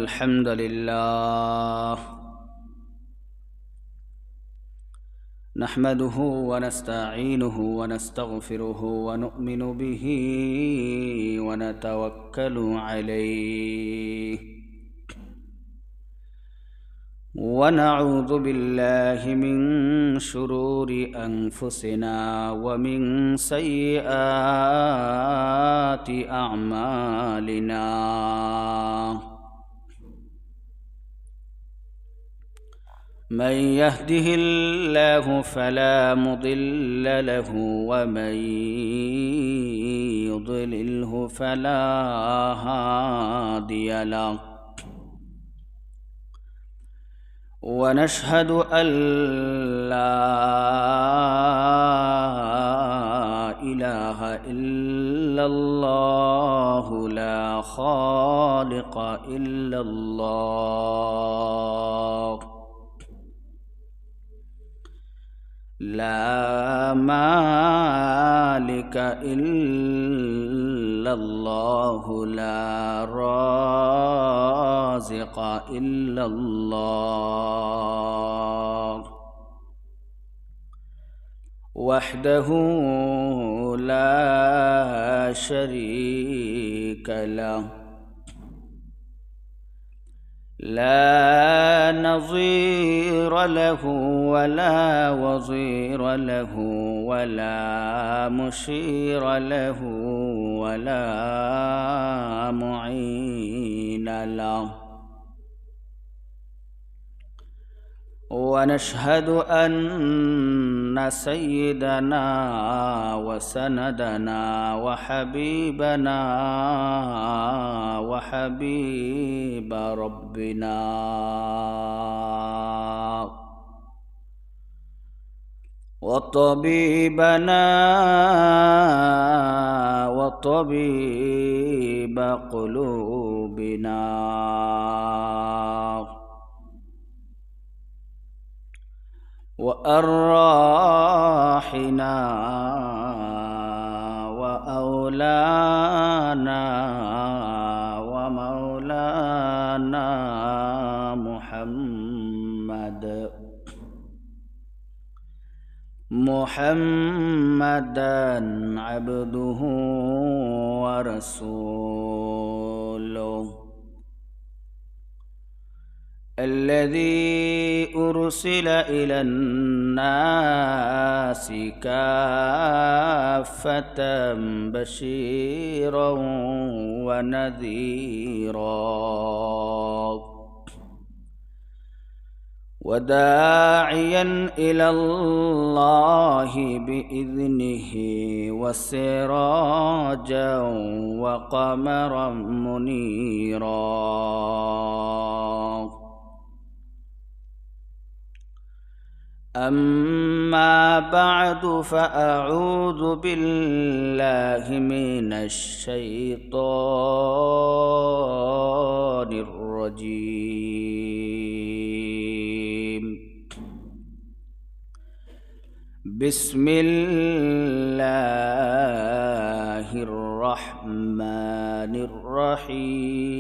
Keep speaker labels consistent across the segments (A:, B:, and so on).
A: الحمد لله نحمده ونستعينه ونستغفره ونؤمن به ونتوكل عليه ونعوذ بالله من شرور أنفسنا ومن سيئات أعمالنا من يهده الله فلا مضل له ومن يضلله فلا هادي له ونشهد أن لا إله إلا الله لا خالق إلا الله لا مالك إلا الله لا رازق إلا الله وحده لا شريك له لا نظير له ولا وزير له ولا مشير له ولا معين له ونشهد أن سيدنا وسندنا وحبيبنا وحبيب ربنا وطبيبنا وطبيب قلوبنا وأرواحنا وأولانا ومولانا محمدا عبده ورسوله الذي أرسل إلى الناس كافة بشيرا ونذيرا وداعيا إلى الله بإذنه وسراجا وقمرا منيرا أما بعد فأعوذ بالله من الشيطان الرجيم بسم الله الرحمن الرحيم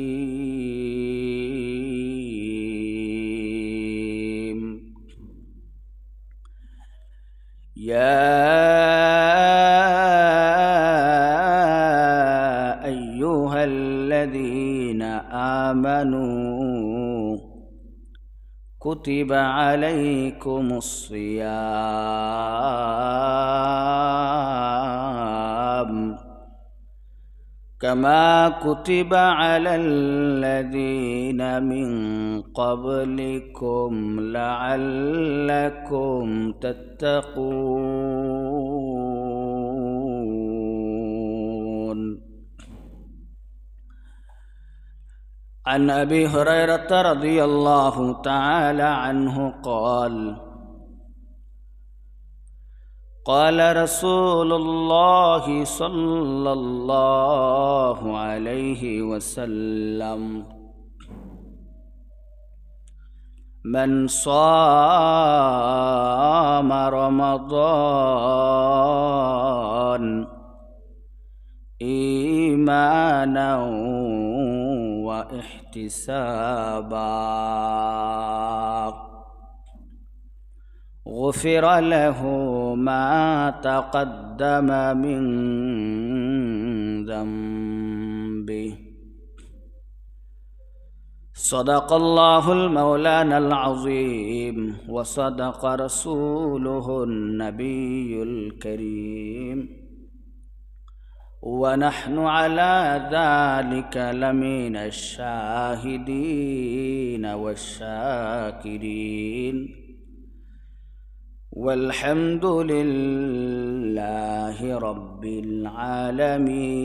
A: يا أيها الذين آمنوا كتب عليكم الصيام كما كتب على الذين من قبلكم لعلكم تتقون. عن أبي هريرة رضي الله تعالى عنه قال رسول الله صلى الله عليه وسلم من صام رمضان إيمانا واحتسابا واحتسابا غفر له ما تقدم من ذنبه صدق الله المولانا العظيم وصدق رسوله النبي الكريم ونحن على ذلك لمن الشاهدين والشاكرين والحمد لله رب العالمين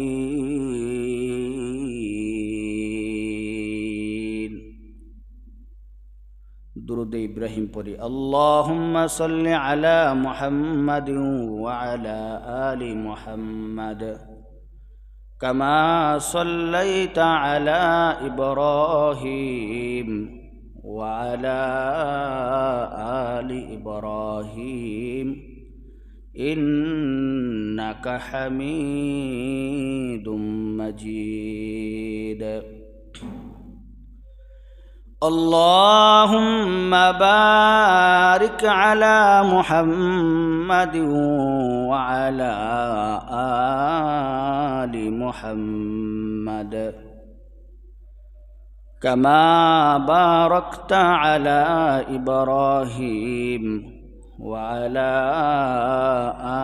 A: درود إبراهيم পড়ি اللهم صل على محمد وعلى آل محمد كما صليت على إبراهيم وعلى آل إبراهيم إنك حميد مجيد اللهم بارك على محمد وعلى آل محمد كما باركت على إبراهيم وعلى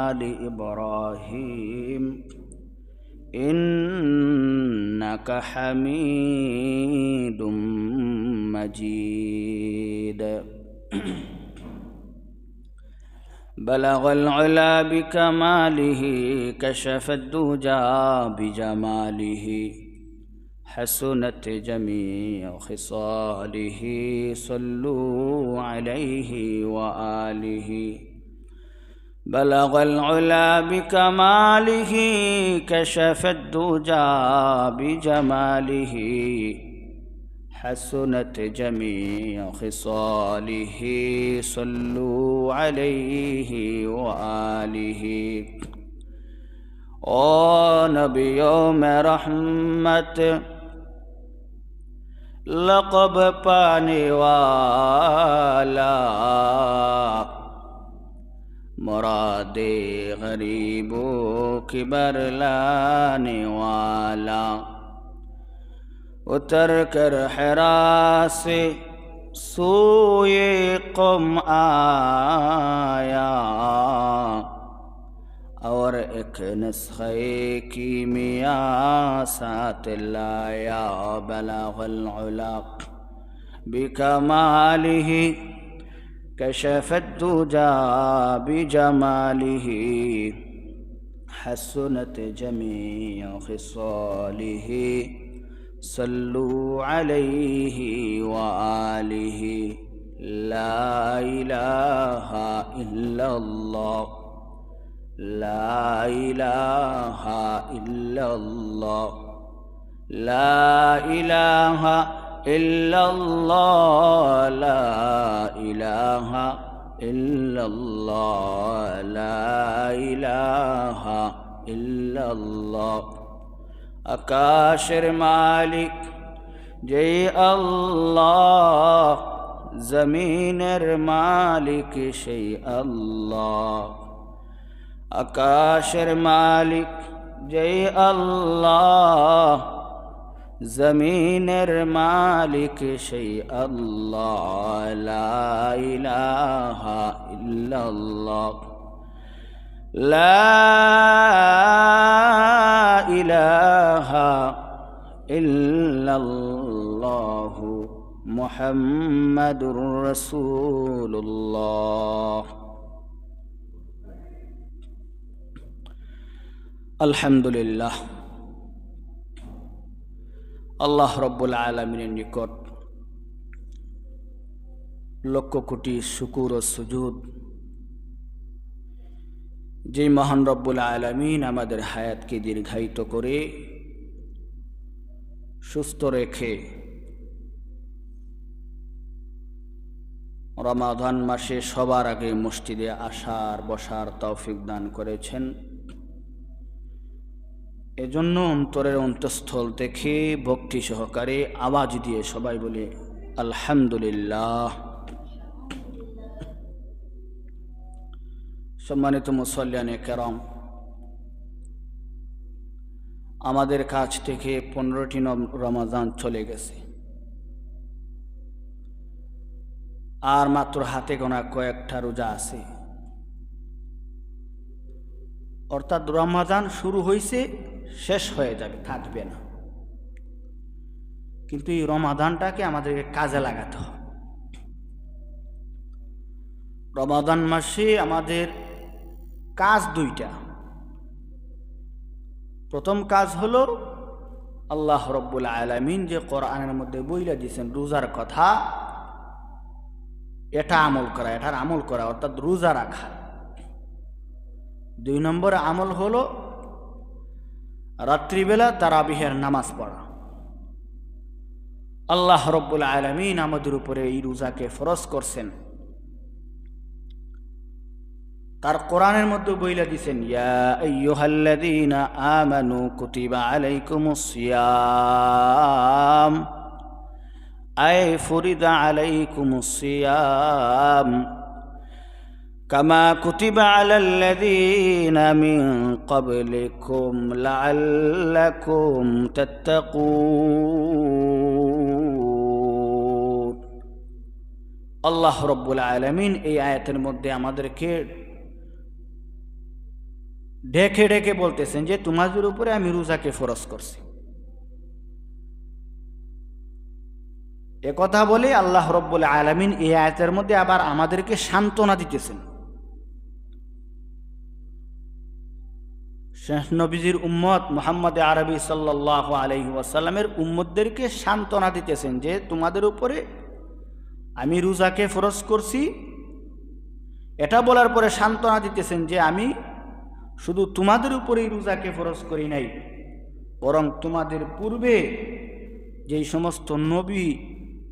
A: آل إبراهيم إنك حميد مجيد بلغ العلا بكماله كشف الدجى بجماله حسنت جميع خصاله صلوا عليه وآله بلغ العلا بكماله كشف الدجى بجماله حسنت جميع خصاله صلوا عليه وآله او نبیوں میں رحمت لقب پانے والا مراد غریبوں کی برلانے والا اتر کر حرا سے سوئے قم آیا اور ایک نسخے کیمیا ساتھ لایا بلغ العلا بکمالہ کشف الدجى بجماله حسنت جميع خصاله صلوا عليه وآله لا إله إلا الله لا إله إلا الله لا إله إلا الله لا إله إلا الله لا إله إلا الله আকাশের মালিক যেই আল্লাহ জমিনের মালিক সেই আল্লাহ আকাশের মালিক যেই আল্লাহ জমিনের মালিক সেই আল্লাহ লা ইলাহা ইল্লাল্লাহ লা ইলাহা ইল্লাল্লাহ মুহাম্মাদুর রাসূলুল্লাহ। আলহামদুলিল্লাহ, আল্লাহ রব্বুল আলামিনের নিকট লক্ষ কোটি শুকুর ও সুজুদ, যে মহান রব্বুল আলামিন আমাদের হায়াতকে দীর্ঘায়িত করে সুস্থ রেখে রমাদান মাসে সবার আগে মসজিদে আসার বসার তৌফিক দান করেছেন, এজন্য অন্তরের অন্তঃস্থল থেকে ভক্তি সহকারে আওয়াজ দিয়ে সবাই বলে আলহামদুলিল্লাহ। সম্মানিত মুসল্লিয়ানে কেরাম, আমাদের কাছ থেকে 15টি রমাদান চলে গেছে, আর মাত্র হাতে গোনা কয়েকটা রোজা আছে। অর্থাৎ রমাদান শুরু হয়েছে, শেষ হয়ে যাবে, থাকবে না। কিন্তু এই রমাদানটাকে আমাদেরকে কাজে লাগাতে হবে। রমাদান মাসে আমাদের কাজ দুইটা। প্রথম কাজ হলো আল্লাহ রব্বুল আলামিন যে কোরআনের মধ্যে বইলা দিয়েছেন রোজার কথা, এটার আমল করা, অর্থাৎ রোজা রাখা। 2 নম্বর আমল হলো রাত্রিবেলা তারাবিহের নামাজ পড়া। আল্লাহ রব্বুল আলামিন আমাদের উপরে এই রোজাকে ফরজ করছেন। তার কোরআনের মধ্যে বইলা দিয়েছেন, ইয়া আইয়ুহাল্লাযীনা আমানু কুতিবা আলাইকুমুস সিয়াম আই ফুরিদা আলাইকুমুস সিয়াম কামা কুতিবা আলাল্লাযীনা মিন ক্বাবলিকুম লাআল্লাকুম তাত্তাকুন। আল্লাহ রব্বুল আলামিন এই আয়াতের মধ্যে আমাদেরকে ডেকে ডেকে বলতেছেন যে তোমাদের উপরে আমি রোজাকে ফরজ করছি। একথা বলে আল্লাহ রব্বুল আলামিন এই আয়াতের মধ্যে আবার আমাদেরকে সান্ত্বনা দিতেছেন। শেষ নবীজির উম্মত মুহাম্মদ আরবি সাল্লাল্লাহু আলাইহি ওয়াসাল্লামের উম্মতদেরকে সান্ত্বনা দিতেছেন যে তোমাদের উপরে আমি রোজাকে ফরজ করছি। এটা বলার পরে সান্ত্বনা দিতেছেন যে আমি শুধু তোমাদের উপরেই রোজাকে ফরজ করি নাই, বরং তোমাদের পূর্বে যেই সমস্ত নবী,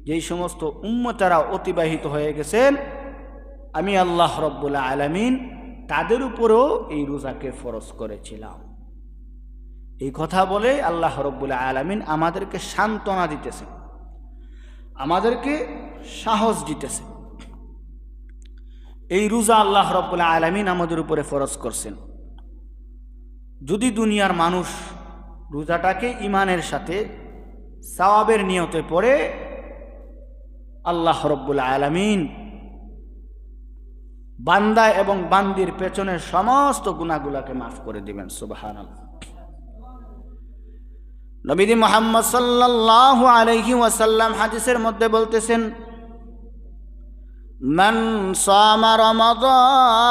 A: যেই সমস্ত উম্মতারা অতিবাহিত হয়ে গেছেন, আমি আল্লাহ রব্বুল আলামিন তাদের উপরেও এই রোজাকে ফরজ করেছিলাম। এই কথা বলে আল্লাহ রব্বুল আলামিন আমাদেরকে সান্ত্বনা দিতেছেন, আমাদেরকে সাহস দিতেছেন। এই রোজা আল্লাহ রব্বুল আলামিন আমাদের উপরে ফরজ করছেন। যদি দুনিয়ার মানুষ রোজাটাকে ঈমানের সাথে সওয়াবের নিয়তে পড়ে, আল্লাহ রব্বুল আলামিন বান্দা এবং বান্দির পেছনের সমস্ত গুনাহগুলোকে মাফ করে দিবেন। সুবহানাল্লাহ। নবী মুহাম্মদ সাল্লাল্লাহু আলাইহি ওয়াসাল্লাম হাদিসের মধ্যে বলতেছেন, মান সামা রমাদান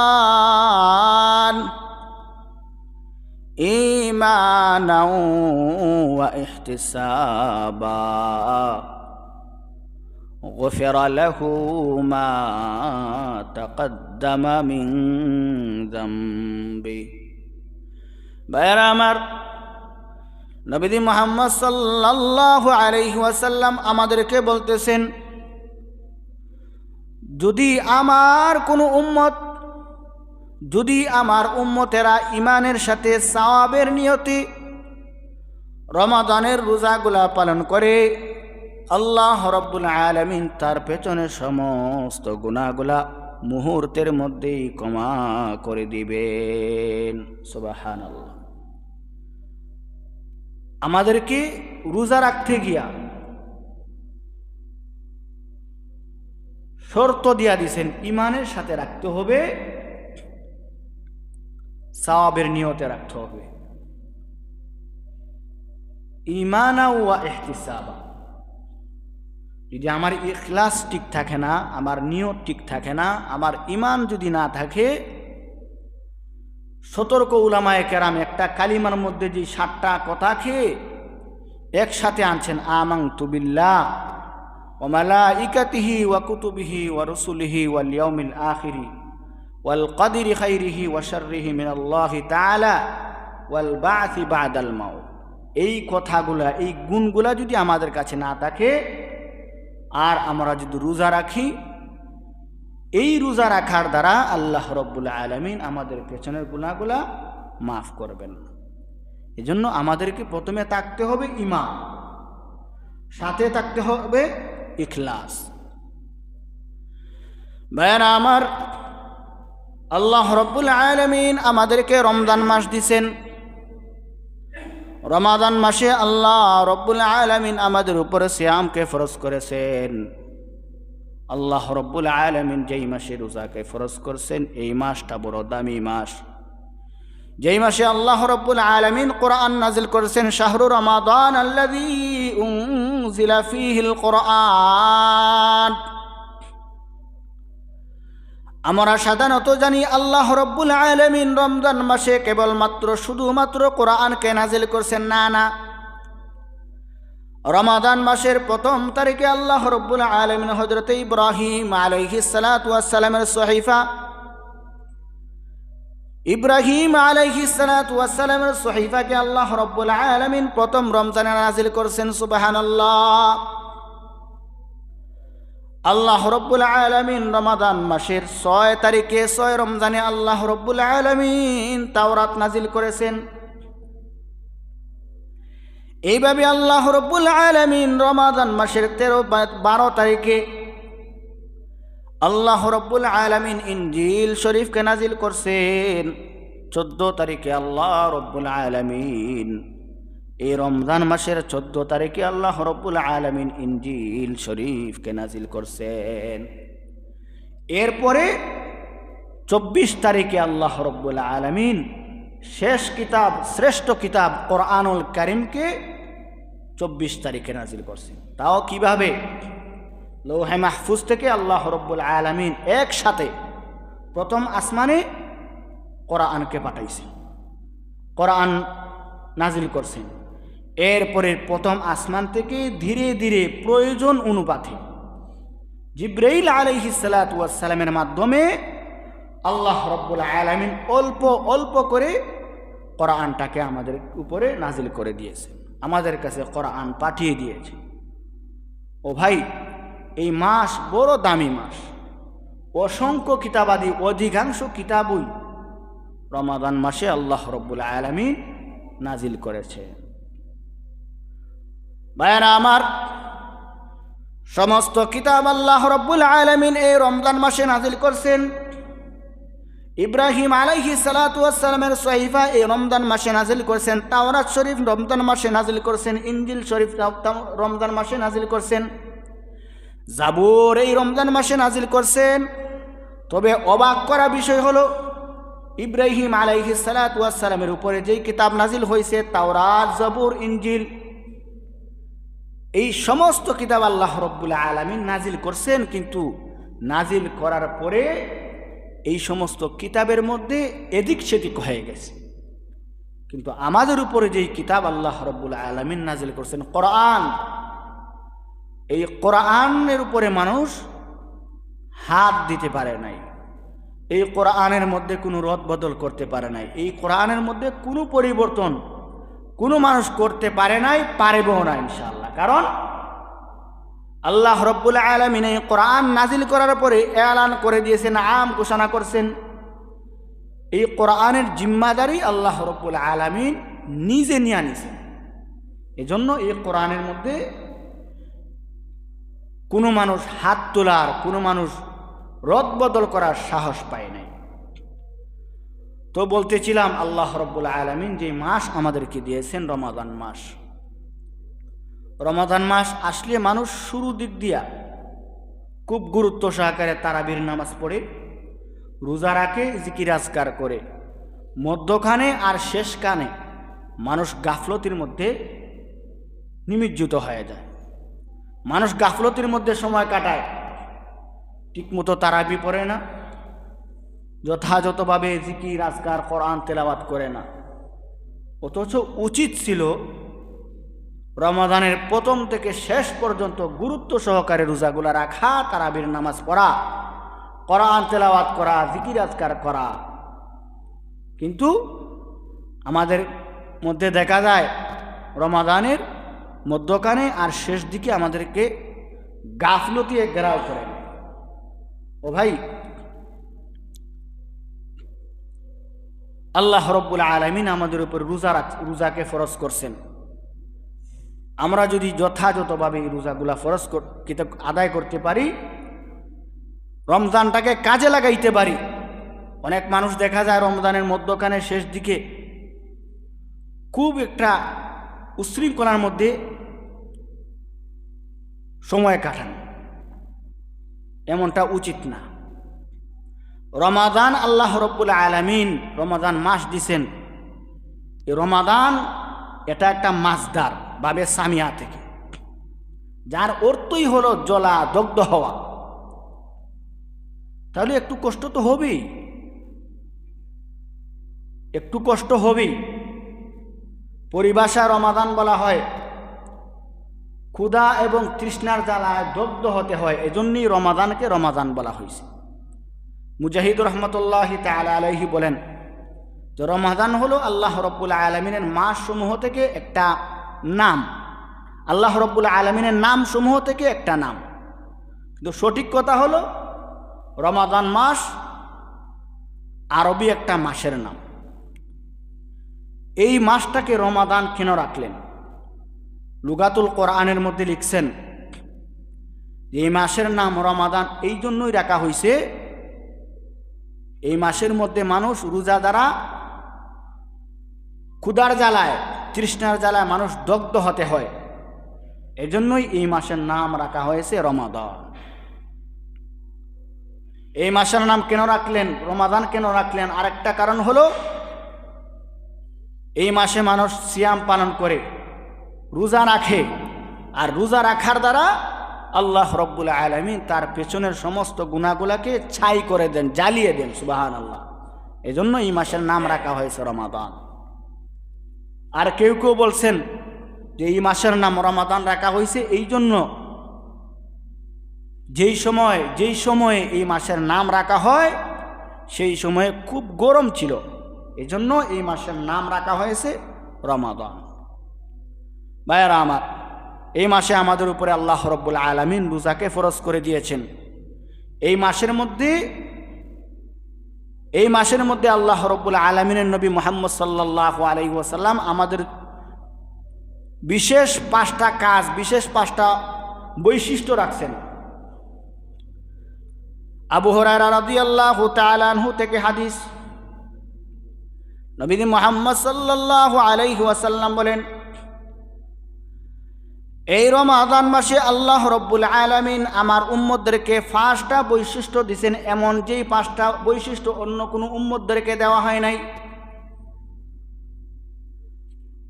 A: ঈমানাও ওয়া ইহতিসাবা غفر له ما تقدم من ذنبه। ভাইরা আমার, নবী মুহাম্মদ সাল্লাল্লাহু আলাইহি ওয়াসাল্লাম আমাদেরকে বলতেছেন, যদি আমার উম্মতেরা ঈমানের সাথে সওয়াবের নিয়তে রমাদানের রোজাগুলা পালন করে, আল্লাহ রব্বুল আলামিন তার পেছনে সমস্ত গুনাহগুলা মুহূর্তের মধ্যেই ক্ষমা করে দিবেন। সুবহানাল্লাহ। আমাদেরকে রোজা রাখতে গিয়া শর্ত দিয়া দিয়েছেন, ঈমানের সাথে রাখতে হবে, সওয়াবের নিয়তে রাখতে হবে। ঈমানা ওয়া ইহতিসাবা। যদি আমার ইখলাস ঠিক থাকে না, আমার নিয়ত ঠিক থাকে না, আমার ঈমান যদি না থাকে, সতর্ক উলামায়ে কেরাম একটা কালিমার মধ্যে যে 7টা কথা খেয়ে একসাথে আনছেন, আমানতু বিল্লাহ ওয়া মালাইকাতিহি ওয়া কুতুবিহি ওয়া রুসুলিহি ওয়াল ইয়াউমিল আখিরি ওয়াল কদরি খাইরিহি ওয়া শাররিহি মিনাল্লাহি তাআলা ওয়াল বা'সি বা'দাল মাউত। এই কথাগুলা, এই গুণগুলা যদি আমাদের কাছে না থাকে, আর আমরা যদি রোজা রাখি, এই রোজা রাখার দ্বারা আল্লাহ রব্বুল আলামিন আমাদের পেছনের গুনাহগুলা মাফ করবেন। এজন্য আমাদেরকে প্রথমে থাকতে হবে ঈমান, সাথে থাকতে হবে ইখলাস। ভাইরা আমার, আল্লাহ রাব্বুল আলামিন আমাদেরকে রমজান মাস দিছেন। রমাদান মাসে আল্লাহ রাব্বুল আলামিন আমাদের উপরে সিয়ামকে ফরজ করেছেন। আল্লাহ রাব্বুল আলামিন যেই মাসে রোজাকে ফরজ করেছেন এই মাসটা বড় দামি মাস। যেই মাসে আল্লাহ রাব্বুল আলামিন কোরআন নাজিল করেছেন, শাহরু রমাদান আল্লাযী উনজিলা ফীহিল কোরআন। আমরা সাধারণত জানি আল্লাহ রাব্বুল আলামিন রমজান মাসে কেবলমাত্র শুধুমাত্র কোরআনকে নাজিল করছেন, না। রমাদান মাসের প্রথম তারিখে আল্লাহ রাব্বুল আলামিন হযরত ইব্রাহিম আলাইহিস সালাতু ওয়াস সালামের সহিফা, ইব্রাহিম আলাইহিস সালাতু ওয়াস সালামের সহিফাকে আল্লাহ রাব্বুল আলামিন প্রথম রমজানে নাজিল করেছেন। সুবহানাল্লাহ। আল্লাহ রাব্বুল আলামিন রমাদান মাসের 6 তারিখে 6 রমজানে আল্লাহ রাব্বুল আলামিন তাওরাত নাজিল করেছেন। এইভাবে আল্লাহ রাব্বুল আলামিন রমাদান মাসের 13-12 তারিখে আল্লাহ রাব্বুল আলামিন ইনজিল শরীফকে নাজিল করছেন। 14 তারিখে আল্লাহ রাব্বুল আলামিন এই রমজান মাসের 14 তারিখে আল্লাহ রাব্বুল আলামিন ইনজিল শরীফকে নাজিল করছেন। এরপরে 24 তারিখে আল্লাহ রাব্বুল আলামিন শেষ কিতাব, শ্রেষ্ঠ কিতাব কোরআনুল কারীমকে 24 তারিখে নাজিল করছেন। তাও কিভাবে? লৌহে মাহফুজ থেকে আল্লাহ রাব্বুল আলামিন একসাথে প্রথম আসমানে কোরআনকে পাঠাইছেন, কোরআন নাজিল করছেন। এরপরে প্রথম আসমান থেকে ধীরে ধীরে প্রয়োজন অনুপাতে জিবরাইল আলাইহিস সালাতু ওয়াস সালামের মাধ্যমে আল্লাহ রাব্বুল আলামিন অল্প অল্প করে কোরআনটাকে আমাদের উপরে নাজিল করে দিয়েছেন, আমাদের কাছে কোরআন পাঠিয়ে দিয়েছে। ও ভাই, এই মাস বড় দামি মাস। অসংখ্য কিতাবাদি, অধিকাংশ কিতাবই রমাদান মাসে আল্লাহ রাব্বুল আলামিন নাজিল করেছে। ভাইরা আমার, সমস্ত কিতাব আল্লাহ রাব্বুল আলামিন এই রমজান মাসে নাজিল করছেন। ইব্রাহিম আলাইহিস সালাতু ওয়াস সালামের সহিফা এই রমজান মাসে নাজিল করেছেন। তাওরাত শরীফ রমজান মাসে নাজিল করেছেন। ইনজিল শরীফ রমজান মাসে নাজিল করেছেন। জাবুর এই রমজান মাসে নাজিল করছেন। তবে অবাক করা বিষয় হলো, ইব্রাহিম আলাইহিস সালাতু ওয়াস সালামের উপরে যেই কিতাব নাজিল হয়েছে, তাওরাত, জাবুর, ইনজিল, এই সমস্ত কিতাব আল্লাহ রাব্বুল আলামিন নাজিল করছেন। কিন্তু নাজিল করার পরে এই সমস্ত কিতাবের মধ্যে এদিক সেদিক হয়ে গেছে। কিন্তু আমাদের উপরে যেই কিতাব আল্লাহ রাব্বুল আলামিন নাজিল করছেন, কোরআন, এই কোরআনের উপরে মানুষ হাত দিতে পারে নাই। এই কোরআনের মধ্যে কোনো রদবদল করতে পারে নাই। এই কোরআনের মধ্যে কোনো পরিবর্তন কোনো মানুষ করতে পারে নাই, পারবেও না ইনশাআল্লাহ। কারণ আল্লাহ রাব্বুল আলামিন এই কোরআন নাজিল করার পরে এলান করে দিয়েছেন, আম ঘোষণা করছেন, এই কোরআনের জিম্মাদারি আল্লাহ রাব্বুল আলামিন নিজে নিয়ে নিয়েছেন। এজন্য এই কোরআনের মধ্যে কোনো মানুষ হাত তোলার, কোনো মানুষ রদবদল করার সাহস পায় নাই। তো বলতেছিলাম, আল্লাহ রাব্বুল আলামিন যে মাস আমাদেরকে দিয়েছেন রমাদান মাস। রমাদান মাস আসলে মানুষ শুরু দিক দিয়া খুব গুরুত্ব সহকারে তারাবির নামাজ পড়ে, রোজা রাখে, জিকির আজকার করে। মধ্যখানে আর শেষখানে মানুষ গাফলতির মধ্যে নিমজ্জিত হয়ে যায়। মানুষ গাফলতির মধ্যে সময় কাটায়, ঠিকমতো তারাবি পড়ে না, যথাযথভাবে জিকির আজকার কোরআন তেলাওয়াত করে না। অথচ উচিত ছিল রমাদানের প্রথম থেকে শেষ পর্যন্ত গুরুত্ব সহকারে রোজাগুলা রাখা, তারাবির নামাজ পড়া, কোরআন তেলাওয়াত করা, জিকির আজকার করা। কিন্তু আমাদের মধ্যে দেখা যায় রমাদানের মধ্যখানে আর শেষ দিকে আমাদেরকে গাফলতি ঘেরাও করে। ও ভাই, আল্লাহ রব্বুল আলামিন আমাদের উপর রোজাকে ফরজ করছেন। আমরা যদি যথাযথভাবে এই রোজাগুলা আদায় করতে পারি, রমজানটাকে কাজে লাগাইতে পারি। অনেক মানুষ দেখা যায় রমজানের মধ্যখানে শেষ দিকে খুব একটা উশৃঙ্খলার মধ্যে সময় কাটান, এমনটা উচিত না। রমাদান আল্লাহ রব্বুল আলামিন রমাদান মাস দিছেন। এই রমাদান এটা একটা মাসদার বাবে সামিয়া থেকে, যার অর্থই হলো জ্বলা দগ্ধ হওয়া। তাহলে একটু কষ্ট তো হবেই, একটু কষ্ট হবেই। পরিভাষায় রমাদান বলা হয় ক্ষুধা এবং তৃষ্ণার জ্বালায় দগ্ধ হতে হয়, এজন্যই রমাদানকে রমাদান বলা হয়েছে। মুজাহিদ রহমতুল্লাহি তাআলা আলাইহি বলেন যে রমাদান হলো আল্লাহ রব্বুল আলামিনের মাস সমূহ থেকে একটা নাম, আল্লাহ রব্বুল আলামিনের নাম সমূহ থেকে একটা নাম। কিন্তু সঠিক কথা হলো রমাদান মাস আরবি একটা মাসের নাম। এই মাসটাকে রমাদান কেন রাখলেন? লুগাতুল কোরআনের মধ্যে লিখছেন এই মাসের নাম রমাদান এই জন্যই রাখা হয়েছে, এই মাসের মধ্যে মানুষ রোজা দ্বারা ক্ষুধার জ্বালায় তৃষ্ণার জ্বালায় মানুষ দগ্ধ হতে হয়, এজন্যই এই মাসের নাম রাখা হয়েছে রমাদান। এই মাসের নাম কেন রাখলেন, রমাদান কেন রাখলেন? আরেকটা কারণ হলো এই মাসে মানুষ সিয়াম পালন করে, রোজা রাখে, আর রোজা রাখার দ্বারা আল্লাহ রব্বুল আলামিন তার পেছনের সমস্ত গুনাহগুলোকে ছাই করে দেন, জ্বালিয়ে দেন। সুবহানাল্লাহ। এজন্য এই মাসের নাম রাখা হয়েছে রমাদান। আর কেউ কেউ বলছেন যে এই মাসের নাম রমাদান রাখা হয়েছে এই জন্য যেই সময়ে এই মাসের নাম রাখা হয় সেই সময়ে খুব গরম ছিল, এজন্য এই মাসের নাম রাখা হয়েছে রমাদান। ভাইয়েরা আমার, এই মাসে আমাদের উপরে আল্লাহ রব্বুল আলামিন রোজাকে ফরজ করে দিয়েছেন। এই মাসের মধ্যে আল্লাহ রব্বুল আলামিনের নবী মুহাম্মদ সাল্লাল্লাহু আলাইহি ওয়াসাল্লাম আমাদের বিশেষ 5টা কাজ, বিশেষ 5টা বৈশিষ্ট্য রাখছেন। আবু হুরায়রা রাদিয়াল্লাহু তাআলা আনহু থেকে হাদিস, নবী মুহাম্মদ সাল্লাল্লাহু আলাইহি ওয়াসাল্লাম বলেন, এই রমাদান মাসে আল্লাহ রব্বুল আলামিন আমার উম্মতদেরকে 5টা বৈশিষ্ট্য দিয়েছেন, এমন যেই 5টা বৈশিষ্ট্য অন্য কোনো উম্মতদেরকে দেওয়া হয় নাই।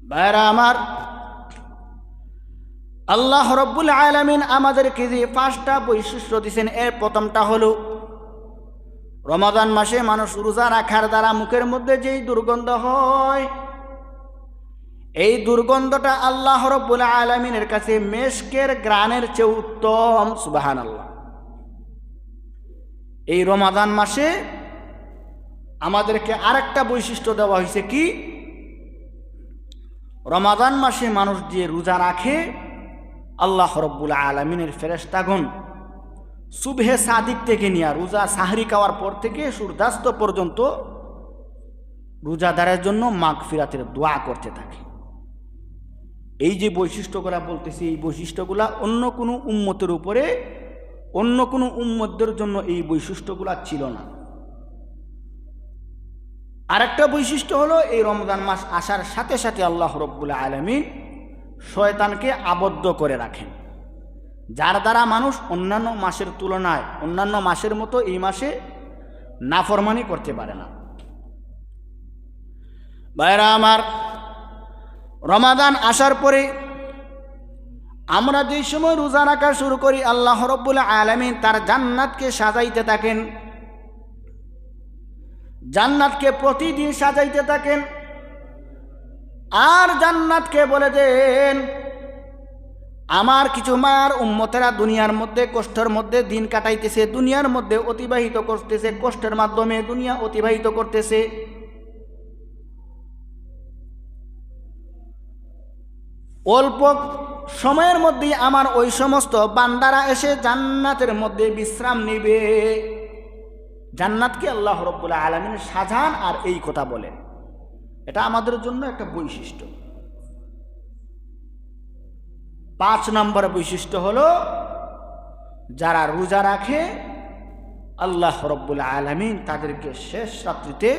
A: ভাইরা আমার, আল্লাহ রব্বুল আলামিন আমাদেরকে যে 5টা বৈশিষ্ট্য দিয়েছেন, এর প্রথমটা হলো রমাদান মাসে মানুষ রোজা রাখার দ্বারা মুখের মধ্যে যেই দুর্গন্ধ হয়, এই দুর্গন্ধটা আল্লাহ রব্বুল আলামিনের কাছে মেশকের ঘ্রাণের চেয়ে উত্তম। সুবহানাল্লাহ। এই রমাদান মাসে আমাদেরকে আরেকটা বৈশিষ্ট্য দেওয়া হয়েছে কি, রমাদান মাসে মানুষ যে রোজা রাখে আল্লাহ রব্বুল আলামিনের ফেরেশতাগণ সুবহে সাদিক থেকে নিয়ে রোজা সাহরি খাওয়ার পর থেকে সূর্যাস্ত পর্যন্ত রোজাদারের জন্য মাগফিরাতের দোয়া করতে থাকে। এই যে বৈশিষ্ট্যগুলা বলতেছি, এই বৈশিষ্ট্যগুলা অন্য কোনো উম্মতের উপরে, অন্য কোনো উম্মতদের জন্য এই বৈশিষ্ট্যগুলা ছিল না। আরেকটা বৈশিষ্ট্য হলো এই রমজান মাস আসার সাথে সাথে আল্লাহ রব্বুল আলামিন শয়তানকে আবদ্ধ করে রাখেন, যার দ্বারা মানুষ অন্যান্য মাসের তুলনায়, অন্যান্য মাসের মতো এই মাসে নাফরমানি করতে পারে না। ভাইরা আমার, রমাদান আসার পরে আমরা যেই সময় রোজা রাখা শুরু করি, আল্লাহ রব্বুল আলামিন তার জান্নাতকে সাজাইতে থাকেন, জান্নাতকে প্রতিদিন সাজাইতে থাকেন। আর জান্নাতকে বলে দেন, আমার কিছু মার উম্মতেরা দুনিয়ার মধ্যে কষ্টের মধ্যে দিন কাটাইতেছে, দুনিয়ার মধ্যে অতিবাহিত করতেছে, কষ্টের মাধ্যমে দুনিয়া অতিবাহিত করতেছে। অল্প সময়ের মধ্যে আমার ওই সমস্ত বান্দারা এসে জান্নাতের মধ্যে বিশ্রাম নেবে। জান্নাতকে আল্লাহ রাব্বুল আলামিন সাজান আর এই কথা বলেন। এটা আমাদের জন্য একটা বৈশিষ্ট্য। 5 নম্বর বৈশিষ্ট্য হলো যারা রোজা রাখে আল্লাহ রব্বুল আলামিন তাদেরকে শেষ রাত্রিতে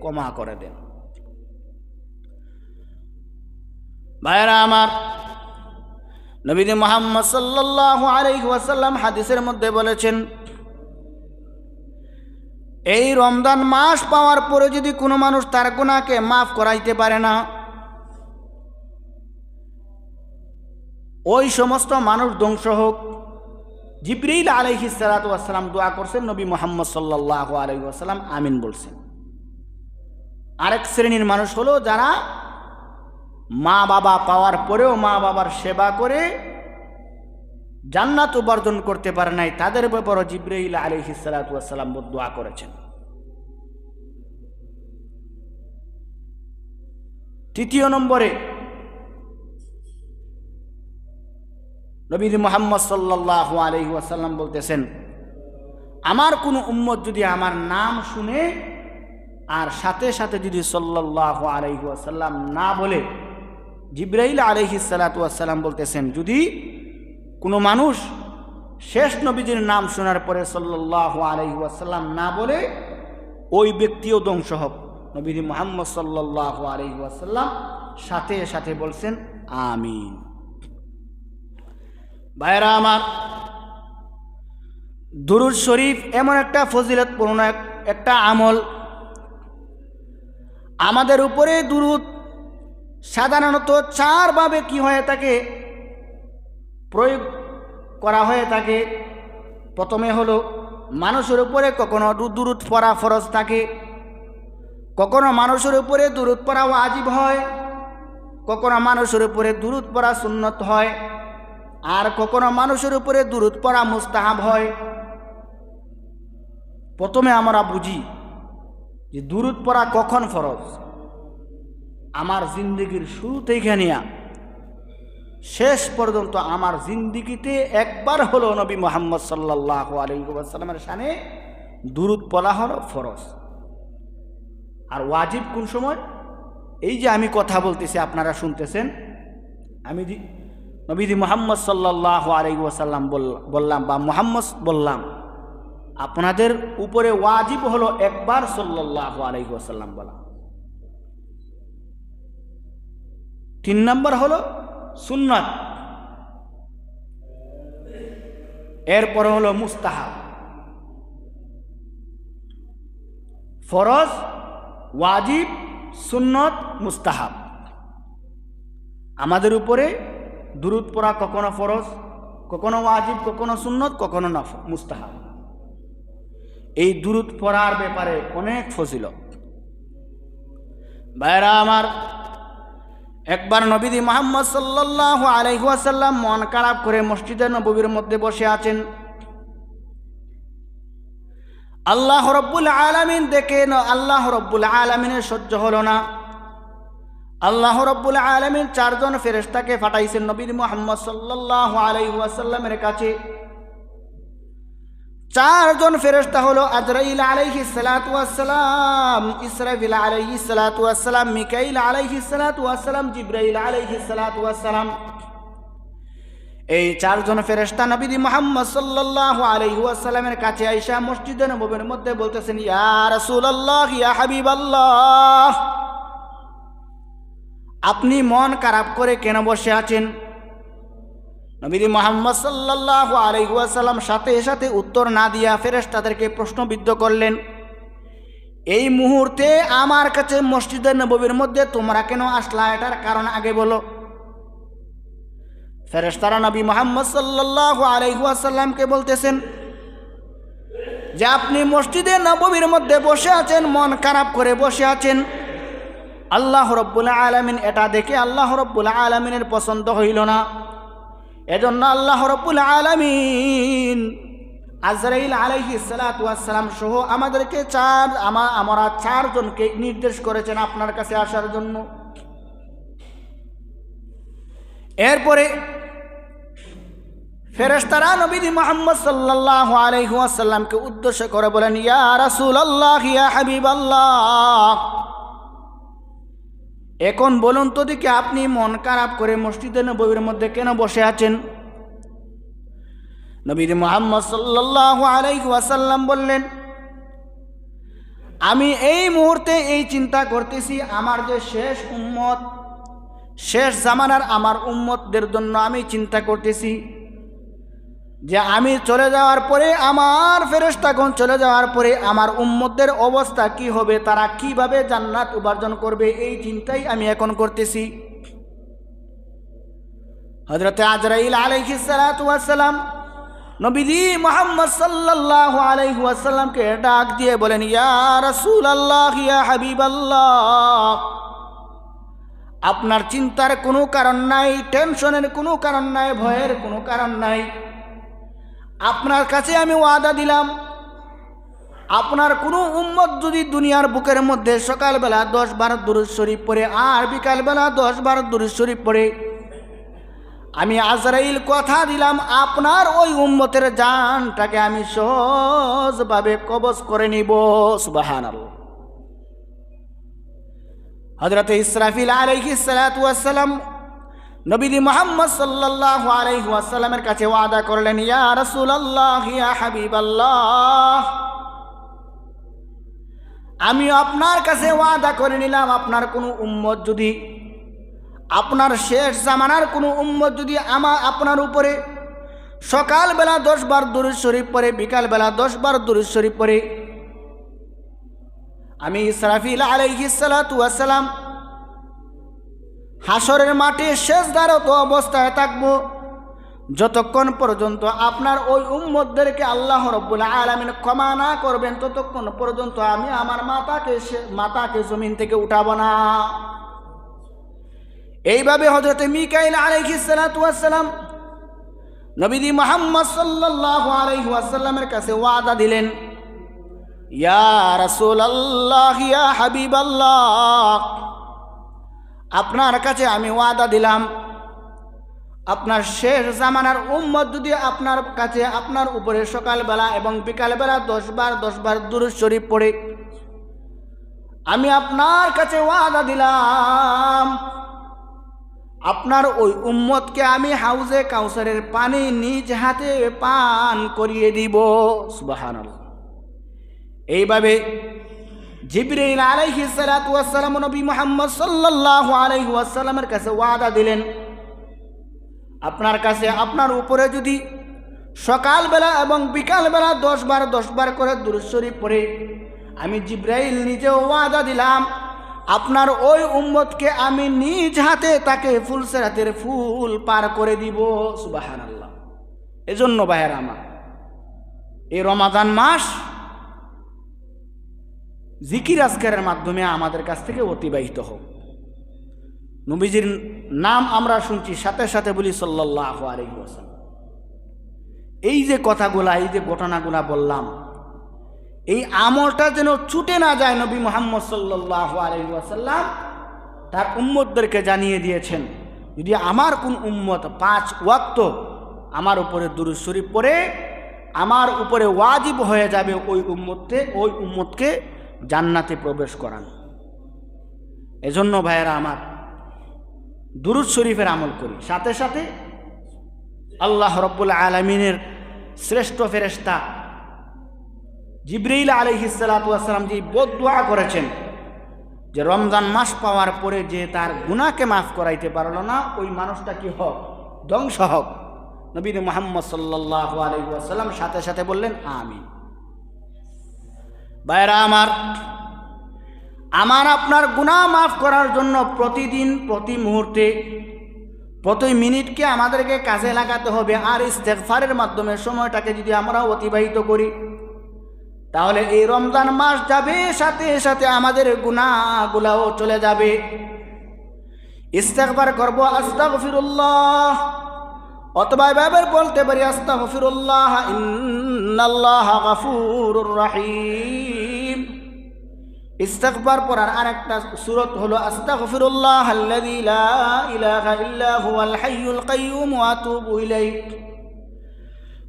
A: ক্ষমা করে দেন। ভাইরা আমার, নবী মুহাম্মদ সাল্লাল্লাহু আলাইহি ওয়াসাল্লাম হাদিসের মধ্যে বলেছেন, এই রমজান মাস পাওয়ার পরে যদি কোনো মানুষ তার গুনাহকে মাফ করাইতে পারে না, ওই সমস্ত মানুষ ধ্বংস হোক। জিবরিল আলাইহিস সালাতু ওয়াস সালাম দোয়া করছেন, নবী মুহাম্মদ সাল্লাল্লাহু আলাইহি ওয়াসাল্লাম আমিন বলছেন। আরেক শ্রেণীর মানুষ হলো যারা মা বাবা পাওয়ার পরেও মা বাবার সেবা করে জান্নাত উপার্জন করতে পারে নাই, তাদের ব্যাপারে জিবরাইল আলাইহিস সালাতু ওয়াস সালাম দোয়া করেছেন। তৃতীয় নম্বরে নবী মুহাম্মদ সাল্লাল্লাহু আলাইহি ওয়াসাল্লাম বলতেছেন, আমার কোনো উম্মত যদি আমার নাম শুনে আর সাথে সাথে যদি সাল্লাল্লাহু আলাইহি ওয়াসাল্লাম না বলে, জিবরাইল আলাইহিস সালাতু ওয়াস সালাম বলতেছেন, যদি কোনো মানুষ শেষ নবীজির নাম শোনার পরে সাল্লাল্লাহু আলাইহি ওয়াসাল্লাম না বলে, ওই ব্যক্তিও ধ্বংস হোক। নবী মুহাম্মদ সাল্লাল্লাহু আলাইহি ওয়াসাল্লাম সাথে সাথে বলছেন আমিন। ভাইরা আমার, দুরূদ শরীফ এমন একটা ফজিলতপূর্ণ একটা আমল, আমাদের উপরে দুরূদ সাধারণত 4 ভাবে কি হয়ে থাকে, প্রয়োগ করা হয়ে থাকে। প্রথমে হলো মানুষের উপরে কখনো দুরূদ পড়া ফরজ থাকে, কখনো মানুষের উপরে দুরূদ পড়া ওয়াজিব হয়, কখনো মানুষের উপরে দুরূদ পড়া সুন্নত হয়, আর কখনো মানুষের উপরে দুরূদ পড়া মুস্তাহাব হয়। প্রথমে আমরা বুঝি যে দুরূদ পড়া কখন ফরজ। আমার জিন্দেগির শুরু থেকে নিয়ে শেষ পর্যন্ত আমার জিন্দেগিতে একবার হলো নবী মুহাম্মদ সাল্লাল্লাহু আলাইহি ওয়াসাল্লামের শানে দুরূদ পড়া হলো ফরজ। আর ওয়াজিব কোন সময়? এই যে আমি কথা বলতেছি, আপনারা শুনতেছেন, আমি নবী মুহাম্মদ সাল্লাল্লাহু আলাইহি ওয়াসাল্লাম বললাম বা মুহাম্মদ বললাম, আপনাদের উপরে ওয়াজিব হলো একবার সাল্লাল্লাহু আলাইহি ওয়াসাল্লাম বলা। 3 নম্বর হলো সুন্নাত, এরপরে হলো মুস্তাহাব। ফরজ, ওয়াজিব, সুন্নত, মুস্তাহাব। আমাদের উপরে দুরূদ পড়া কখনো ফরজ, কখনো ওয়াজিব, কখনো সুন্নত, কখনো মুস্তাহাব। এই দুরূদ পড়ার ব্যাপারে অনেক ফজিলত। ভাইরা আমার, একবার নবী মুহাম্মদ সাল্লাল্লাহু আলাইহি ওয়াসাল্লাম মন খারাপ করে মসজিদে নববীর মধ্যে বসে আছেন। আল্লাহ রাব্বুল আলামিন দেখে আল্লাহ রাব্বুল আলামিনের সহ্য হলো না। আল্লাহ রাব্বুল আলামিন 4 জন ফেরেশতাকে পাঠাইছেন নবী মুহাম্মদ সাল্লাল্লাহু আলাইহি ওয়াসাল্লামের কাছে। 4 জন ফেরেশতা হলো আজরাইল আলাইহিস সালাতু ওয়াস সালাম, ইসরাফিল আলাইহিস সালাতু ওয়াস সালাম, মিকাইল আলাইহিস সালাতু ওয়াস সালাম, জিবরাইল আলাইহিস সালাতু ওয়াস সালাম। এই 4 জন ফেরেশতা নবী মুহাম্মদ সাল্লাল্লাহু আলাইহি ওয়াসাল্লামের কাছে আয়েশা মসজিদে নববীর মধ্যে বলতেছেন, ইয়া রাসূলুল্লাহ, ইয়া হাবিবাল্লাহ, আপনি মন খারাপ করে কেন বসে আছেন? নবী মুহাম্মদ সাল্লাল্লাহু আলাইহি ওয়াসাল্লাম সাথে সাথে উত্তর না দিয়া ফেরেশতাদেরকে প্রশ্নবিদ্ধ করলেন, এই মুহূর্তে আমার কাছে মসজিদে নববীর মধ্যে তোমরা কেন আসলা? এটার কারণ আগে বলো। ফেরেশতারা নবী মুহাম্মদ সাল্লাল্লাহু আলাইহি ওয়াসাল্লামকে বলতেছেন যে আপনি মসজিদে নববীর মধ্যে বসে আছেন, মন খারাপ করে বসে আছেন। আল্লাহ রাব্বুল আলামিন এটা দেখে আল্লাহ রাব্বুল আলামিনের পছন্দ হইল না। এজন্য আল্লাহ রাব্বুল আলামিন আজরাইল আলাইহিস সালাতু ওয়াস সালাম সহ আমাদেরকে আমরা 4 জনকে নির্দেশ করেছেন আপনার কাছে আসার জন্য। এরপরে ফেরেশতারা নবী মুহাম্মদ সাল্লাল্লাহু আলাইহি ওয়াসাল্লামকে উদ্দেশ্য করে বলেন, ইয়া রাসূলুল্লাহ, ইয়া হাবিবাল্লাহ, এখন বলুন তো দেখি, আপনি মন খারাপ করে মসজিদে নববীর মধ্যে কেন বসে আছেন? নবী মুহাম্মদ সাল্লাল্লাহু আলাইহি ওয়াসাল্লাম বললেন, আমি এই মুহূর্তে এই চিন্তা করতেছি, আমার যে শেষ উম্মত, শেষ জামানার আমার উম্মতদের জন্য আমি চিন্তা করতেছি যে আমি চলে যাওয়ার পরে, আমার ফেরেশতাগণ চলে যাওয়ার পরে আমার উম্মতদের অবস্থা কি হবে, তারা কিভাবে জান্নাত উপার্জন করবে, এই চিন্তাই আমি এখন করতেছি। হযরত আজরাইল আলাইহিস সালাতু ওয়াস সালাম নবীজি মুহাম্মদ সাল্লাল্লাহু আলাইহি ওয়াসাল্লামকে ডাক দিয়ে বলেন, ইয়া রাসূলুল্লাহ, ইয়া হাবিবাল্লাহ, আপনার চিন্তার কোনো কারণ নাই, টেনশনের কোনো কারণ নাই, ভয়ের কোনো কারণ নাই। আপনার কাছে আমি ওয়াদা দিলাম, আপনার কোনো উম্মত যদি দুনিয়ার বুকের মধ্যে সকালবেলা 10-12 দুরূদ শরীফ পড়ে আর বিকালবেলা 10-12 দুরূদ শরীফ পড়ে, আমি আজরাইল কথা দিলাম আপনার ওই উম্মতের জানটাকে আমি সহজভাবে কবজ করে নিব। সুবহানাল্লাহ। হযরত ইসরাফিল আলাইহিস সালাতু ওয়াস সালাম নবী মুহাম্মদ সাল্লাল্লাহু আলাইহি ওয়াসাল্লামের কাছে ওয়াদা করলেন, ইয়া রাসূলুল্লাহ, ইয়া হাবিবাল্লাহ, আমি আপনার কাছে ওয়াদা করে নিলাম, আপনার কোনো উম্মত যদি, আপনার শেষ জামানার কোনো উম্মত যদি আপনার উপরে সকালবেলা 10 বার দুরূদ শরীফ পড়ে, বিকালবেলা 10 বার দুরূদ শরীফ পড়ে, আমি ইসরাফিল আলাইহিস সালাতু ওয়াস সালাম হাসরের মাঠে সেজদারত অবস্থায় থাকব, যতক্ষণ পর্যন্ত আপনার ওই উম্মতদেরকে আল্লাহ রাব্বুল আলামিন ক্ষমা না করবেন, ততক্ষণ পর্যন্ত আমি আমার মাথাকে জমিন থেকে উঠাবো না। এইভাবে হযরত মিকাইল আলাইহিস সালাতু ওয়াস সালাম নবী মুহাম্মদ সাল্লাল্লাহু আলাইহি ওয়াসাল্লামের কাছে ওয়াদা দিলেন, ইয়া রাসূলুল্লাহ, ইয়া হাবিবাল্লাহ, আপনার কাছে আমি ওয়াদা দিলাম, আপনার শেষ জামানার উম্মত যদি আপনার কাছে, আপনার উপরে সকালবেলা এবং বিকালবেলা 10 বার দুরূদ শরীফ পড়ে, আমি আপনার কাছে ওয়াদা দিলাম, আপনার ওই উম্মতকে আমি হাউজে কাউসারের পানি নিজ হাতে পান করিয়ে দিব। সুবহানাল্লাহ। এইভাবে জিবরাইল আলাইহিস সালাতু ওয়াস সালাম নবী মুহাম্মদ সাল্লাল্লাহু আলাইহি ওয়াসাল্লামের কাছে ওয়াদা দিলেন, আপনার কাছে, আপনার উপরে যদি সকালবেলা এবং বিকালবেলা 10 বার করে দুরূদ শরীফ পড়ে, আমি জিবরাইল নিজেও ওয়াদা দিলাম, আপনার ওই উম্মতকে আমি নিজ হাতে তাকে ফুলসিরাতের ফুল পার করে দিব। সুবহানাল্লাহ। এজন্য ভাইয়েরা আমার, এই রমাদান মাস জিকির আজকারের মাধ্যমে আমাদের কাছ থেকে অতিবাহিত হোক। নবীজির নাম আমরা শুনছি, সাথে সাথে বলি সাল্লাল্লাহু আলাইহি ওয়াসাল্লাম। এই যে কথাগুলা, এই যে ঘটনাগুলা বললাম, এই আমলটা যেন ছুটে না যায়। নবী মুহাম্মদ সাল্লাল্লাহু আলাইহি ওয়াসাল্লাম তার উম্মতদেরকে জানিয়ে দিয়েছেন, যদি আমার কোন উম্মত 5 ওয়াক্ত আমার উপরে দুরূদ শরীফ পড়ে, আমার উপরে ওয়াজিব হয়ে যাবে ওই উম্মতকে জান্নাতে প্রবেশ করানো। এজন্য ভাইয়েরা আমার, দুরূদ শরীফের আমল করি, সাথে সাথে আল্লাহ রাব্বুল আলামিনের শ্রেষ্ঠ ফেরেশতা জিবরাইল আলাইহিস সালাতু ওয়াস সালাম যে বদদুয়া করেছেন যে রমজান মাস পাওয়ার পরে যে তার গুনাহকে মাফ করাইতে পারলো না, ওই মানুষটা কি হোক, ধ্বংস হোক। নবী মুহাম্মদ সাল্লাল্লাহু আলাইহি ওয়াসাল্লাম সাথে সাথে বললেন আমিন। ভাইরা আমার আপনার গুনাহ মাফ করার জন্য প্রতিদিন, প্রতি মুহূর্তে, প্রতি মিনিটকে আমাদেরকে কাজে লাগাতে হবে। আর ইস্তেগফারের মাধ্যমে সময়টাকে যদি আমরা অতিবাহিত করি, তাহলে এই রমজান মাস যাবে, সাথে সাথে আমাদের গুনাহগুলোও চলে যাবে। ইস্তেগফার করব, আস্তাগফিরুল্লাহ, অথবা এভাবে বলতে পারি আস্তাগফিরুল্লাহ ইন্নাল্লাহা গফুরুর রহিম। ইস্তেগফার পড়ার আরেকটা সূরত হলো আস্তাগফিরুল্লাহ আল্লাযী লা ইলাহা ইল্লা হুয়াল হাইয়ুল কাইয়্যুম ওয়া আতুবু ইলাইহি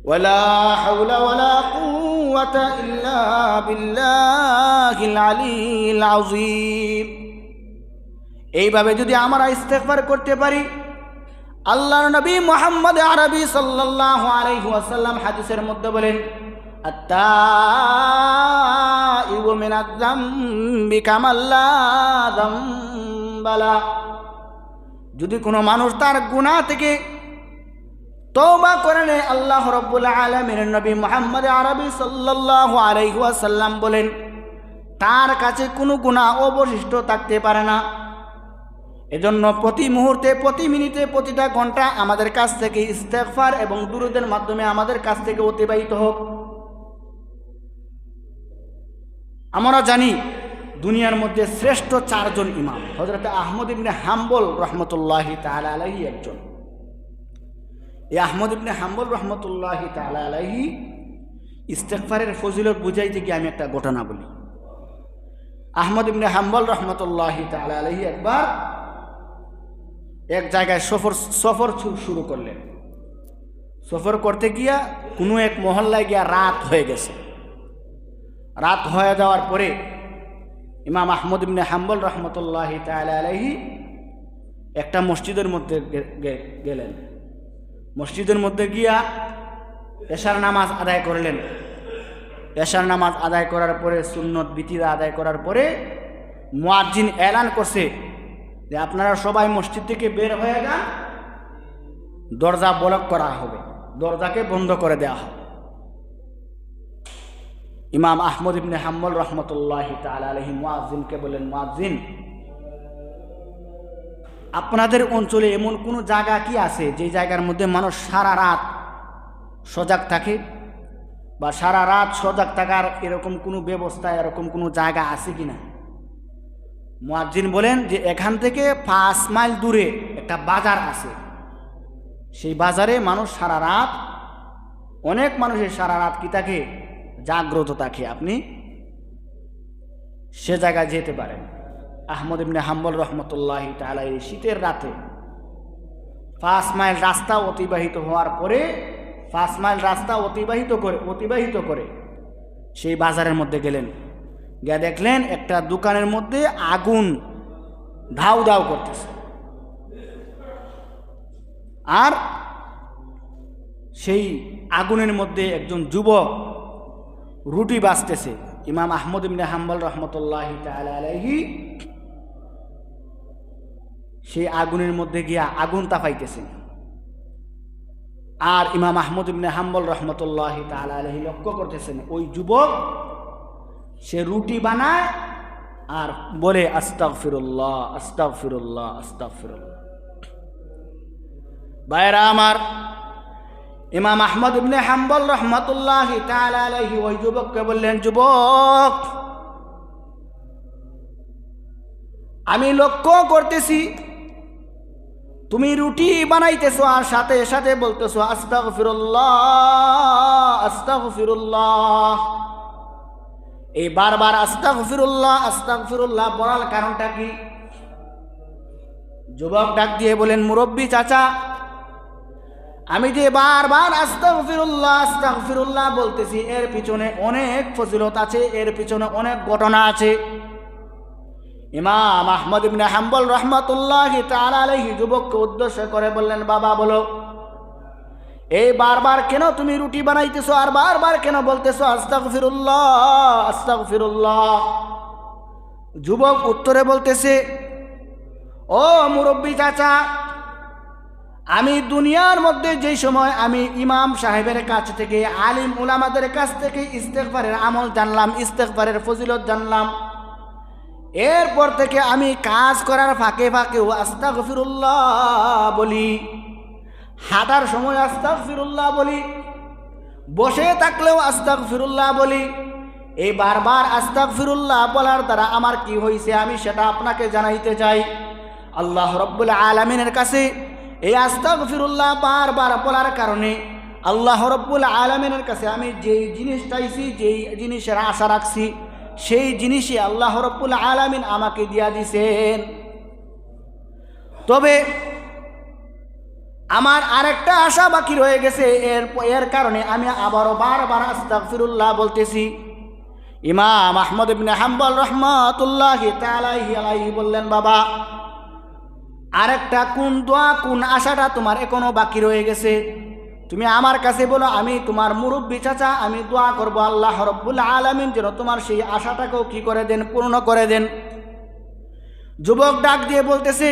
A: ওয়ালা হাওলা ওয়ালা কুওয়াতা ইল্লা বিল্লাহিল আলিয়্যিল আযীম। এইভাবে যদি আমরা ইস্তেগফার করতে পারি, আল্লাহর নবী মুহাম্মদ আরবি সাল্লাল্লাহু আলাইহি ওয়াসাল্লাম হাদিসের মধ্যে বলেন, আত-তাইবু মিনাজ যামবি কামাল্লা যামবালা। যদি কোনো মানুষ তার গুনাহ থেকে তওবা করে নেয়, আল্লাহ রাব্বুল আলামিনের নবী মুহাম্মদ আরবি সাল্লাল্লাহু আলাইহি ওয়াসাল্লাম বলেন, তার কাছে কোনো গুনাহ অবশিষ্ট থাকতে পারে না। এজন্য প্রতি মুহূর্তে, প্রতি মিনিটে, প্রতিটা ঘন্টা আমাদের কাছ থেকে ইস্তেগফার এবং দুরূদের মাধ্যমে আমাদের কাছ থেকে অতিবাহিত হোক। আমরা জানি দুনিয়ার মধ্যে শ্রেষ্ঠ 4 জন ইমাম। হযরত আহমদ ইবনে হাম্বল রহমতুল্লাহি তাআলা আলাইহি একজন। এই আহমদ ইবনে হাম্বল রহমতুল্লাহি তাআলা আলাইহি ইস্তেগফারের ফজিলত বুঝাইতে গিয়ে আমি একটা ঘটনা বলি। আহমদ ইবনে হাম্বল রহমতুল্লাহি তাআলা আলাইহি একবার এক জায়গায় সফর শুরু করলেন। সফর করতে গিয়া কোনো এক মহল্লায় গিয়া রাত হয়ে গেছে। রাত হয়ে যাওয়ার পরে ইমাম আহমদ ইবনে হাম্বল রহমতুল্লাহি তাআলা আলাইহি একটা মসজিদের মধ্যে গেলেন। মসজিদের মধ্যে গিয়া এশার নামাজ আদায় করলেন। এশার নামাজ আদায় করার পরে, সুন্নত বিতিরা আদায় করার পরে মুয়াজ্জিন এলান করছে যে আপনারা সবাই মসজিদ থেকে বের হয়ে যান, দরজা ব্লক করা হবে, দরজাকে বন্ধ করে দেওয়া হবে। ইমাম আহমদ ইবনে হাম্বল রহমতুল্লাহি তাআলা আলাইহি মুয়াজ্জিনকে বললেন, মুয়াজ্জিন, আপনাদের অঞ্চলে এমন কোনো জায়গা কি আছে যে জায়গার মধ্যে মানুষ সারা রাত সজাগ থাকে, বা সারা রাত সজাগ থাকার এরকম কোনো ব্যবস্থা, এরকম কোনো জায়গা আছে কিনা? মুয়াজ্জিন বলেন যে এখান থেকে 5 মাইল দূরে একটা বাজার আছে। সেই বাজারে মানুষ সারা রাত, অনেক মানুষের সারা রাত কি থাকে, জাগ্রত থাকে, আপনি সে জায়গায় যেতে পারেন। আহমদ ইবনে হাম্বল রহমতুল্লাহি তাআলা এই শীতের রাতে 5 মাইল রাস্তা অতিবাহিত হওয়ার পরে, 5 মাইল রাস্তা অতিবাহিত করে সেই বাজারের মধ্যে গেলেন। গিয়ে দেখলেন একটা দোকানের মধ্যে আগুন ধাউ ধাউ করতেছে, আর সেই আগুনের মধ্যে একজন যুবক রুটি বাজতেছে। ইমাম আহমদ ইবনে হাম্বল রহমতুল্লাহি তাআলা আলাইহি সেই আগুনের মধ্যে গিয়া আগুন তাপাইতেছেন। আর ইমাম আহমদ ইবনে হাম্বল রহমতুল্লাহি তাআলা আলাইহি লক্ষ্য করতেছেন ওই যুবক সে রুটি বানায় আর বলে আস্তাগফিরুল্লাহ, আস্তাগফিরুল্লাহ, আস্তাগফিরুল্লাহ। ভাইরা আমার, ইমাম আহমদ ইবনে হাম্বল রহমতুল্লাহি তাআলা আলাইহি ওই যুবককে বললেন, যুবক, আমি লক্ষ্য করতেছি তুমি রুটি বানাইতেছো আর সাথে সাথে বলতেছো আস্তাগফিরুল্লাহ, আস্তাগফিরুল্লাহ। এই বারবার আস্তাগফিরুল্লাহ, আস্তাগফিরুল্লাহ বলার কারণটা কি? যুবক ডাক দিয়ে বলেন, মুরব্বী চাচা, আমি যে বারবার আস্তাগফিরুল্লাহ, আস্তাগফিরুল্লাহ বলতেছি, এর পিছনে অনেক ফজিলত আছে, এর পিছনে অনেক ঘটনা আছে। ইমাম আহমদ ইবনে হাম্বল রহমতুল্লাহি তাআলা আলাইহি যুবককে উদ্দেশ্য করে বললেন, বাবা বলো, এই বারবার কেন তুমি রুটি বানাইতেছো আর বারবার কেন বলতেছো আস্তাগফিরুল্লাহ, আস্তাগফিরুল্লাহ? যুবক উত্তরে বলতেছে, ও মুরব্বী চাচা, আমি দুনিয়ার মধ্যে যেই সময় আমি ইমাম সাহেবের কাছ থেকে, আলিম উলামাদের কাছ থেকে ইস্তেগফারের আমল জানলাম, ইস্তেগফারের ফজিলত জানলাম, এরপর থেকে আমি কাজ করার ফাঁকে ফাঁকেও আস্তাগফিরুল্লাহ বলি, হাঁটার সময় আস্তাগফিরুল্লাহ বলি, বসে থাকলেও আস্তাগফিরুল্লাহ বলি। এই বারবার আস্তাগফিরুল্লাহ বলার দ্বারা আমার কি হয়েছে আমি সেটা আপনাকে জানাইতে চাই। আল্লাহ রাব্বুল আলামিনের কাছে এই আস্তাগফিরুল্লাহ বারবার বলার কারণে আল্লাহ রাব্বুল আলামিনের কাছে আমি যেই জিনিস চাইছি, যেই জিনিসের আশা রাখছি, সেই জিনিসই আল্লাহ রাব্বুল আলামিন আমাকে দিয়া দিছেন। তবে আমার আরেকটা আশা বাকি রয়ে গেছে, এর কারণে আমি আবারও বারবার আস্তাগফিরুল্লাহ বলতেছি। ইমাম আহমদ ইবনে হাম্বল রহমাতুল্লাহি তাআলা আলাইহি বললেন, বাবা, আরেকটা কোন দোয়া কোন আশাটা তোমার এখনো বাকি রয়ে গেছে? তুমি আমার কাছে বলো, আমি তোমার মুরব্বী চাচা, আমি দোয়া করব আল্লাহ রাব্বুল আলামিন যেন তোমার সেই আশাটাকেও কি করে দেন, পূর্ণ করে দেন। যুবক ডাক দিয়ে বলতেছে,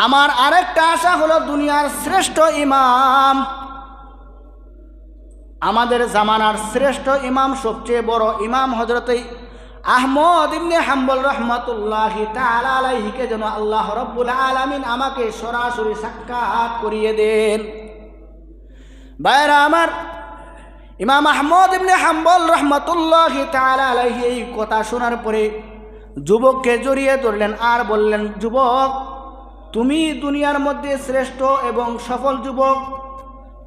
A: আমার আরেকটা আশা হলো দুনিয়ার শ্রেষ্ঠ ইমাম, আমাদের জামানার শ্রেষ্ঠ ইমাম, সবচেয়ে বড় ইমাম হযরত আহমদ ইবনে হাম্বল রহমাতুল্লাহি তাআলা আলাইহিকে যেন আল্লাহ রাব্বুল আলামিন আমাকে সরাসরি সাক্ষাৎ করিয়ে দেন। ভাইরা আমার, ইমাম আহমদ ইবনে হাম্বল রহমাতুল্লাহি তাআলা আলাইহি এই কথা শোনার পরে যুবককে জড়িয়ে ধরলেন আর বললেন, যুবক, তুমি দুনিয়ার মধ্যে শ্রেষ্ঠ এবং সফল যুবক,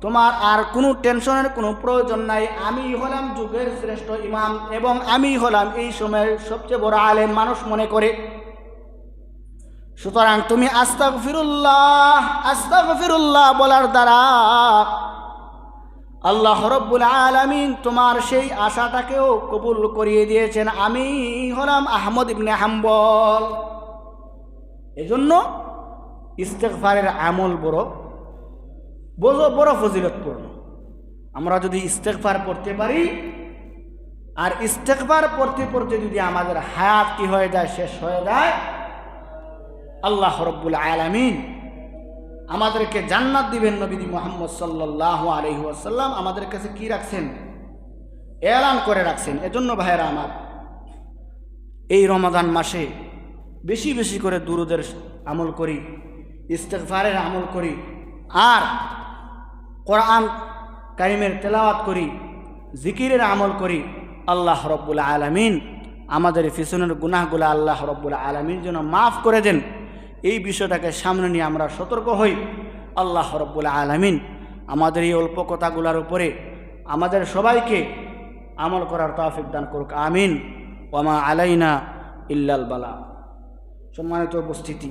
A: তোমার আর কোনো টেনশনের কোনো প্রয়োজন নাই। আমি হলাম যুগের শ্রেষ্ঠ ইমাম এবং আমি হলাম এই সময়ের সবচেয়ে বড় আলেম মানুষ মনে করে। সুতরাং তুমি আস্তাগফিরুল্লাহ আস্তাগফিরুল্লাহ বলার দ্বারা আল্লাহ রাব্বুল আলামিন তোমার সেই আশাটাকেও কবুল করিয়ে দিয়েছেন। আমি হলাম আহমদ ইবনে হাম্বল। এজন্য ইস্তেগফারের আমল বড় ফজিলতপূর্ণ। আমরা যদি ইস্তেগফার পড়তে পারি আর ইস্তেগফার পড়তে পড়তে যদি আমাদের হায়াত কি হয়ে যায়, শেষ হয়ে যায়, আল্লাহ রাব্বুল আলামিন আমাদেরকে জান্নাত দিবেন। নবী মুহাম্মদ সাল্লাল্লাহু আলাইহি ওয়াসাল্লাম আমাদের কাছে কি রাখছেন, এলান করে রাখছেন। এজন্য ভাইরা আমার, এই রমাদান মাসে বেশি বেশি করে দুরুদের আমল করি, ইস্তেগফারের আমল করি, আর কোরআন কারিমের তেলাওয়াত করি, জিকিরের আমল করি। আল্লাহ রাব্বুল আলামিন আমাদের পিছনের গুনাহগুলো আল্লাহ রাব্বুল আলামিন যেন মাফ করে দেন, এই বিষয়টাকে সামনে নিয়ে আমরা সতর্ক হই। আল্লাহ রাব্বুল আলামিন আমাদের এই অল্প কথাগুলোর উপরে আমাদের সবাইকে আমল করার তৌফিক দান করুক, আমিন। ওয়া মা আলাইনা ইল্লাল বালা। সম্মানিত উপস্থিতি,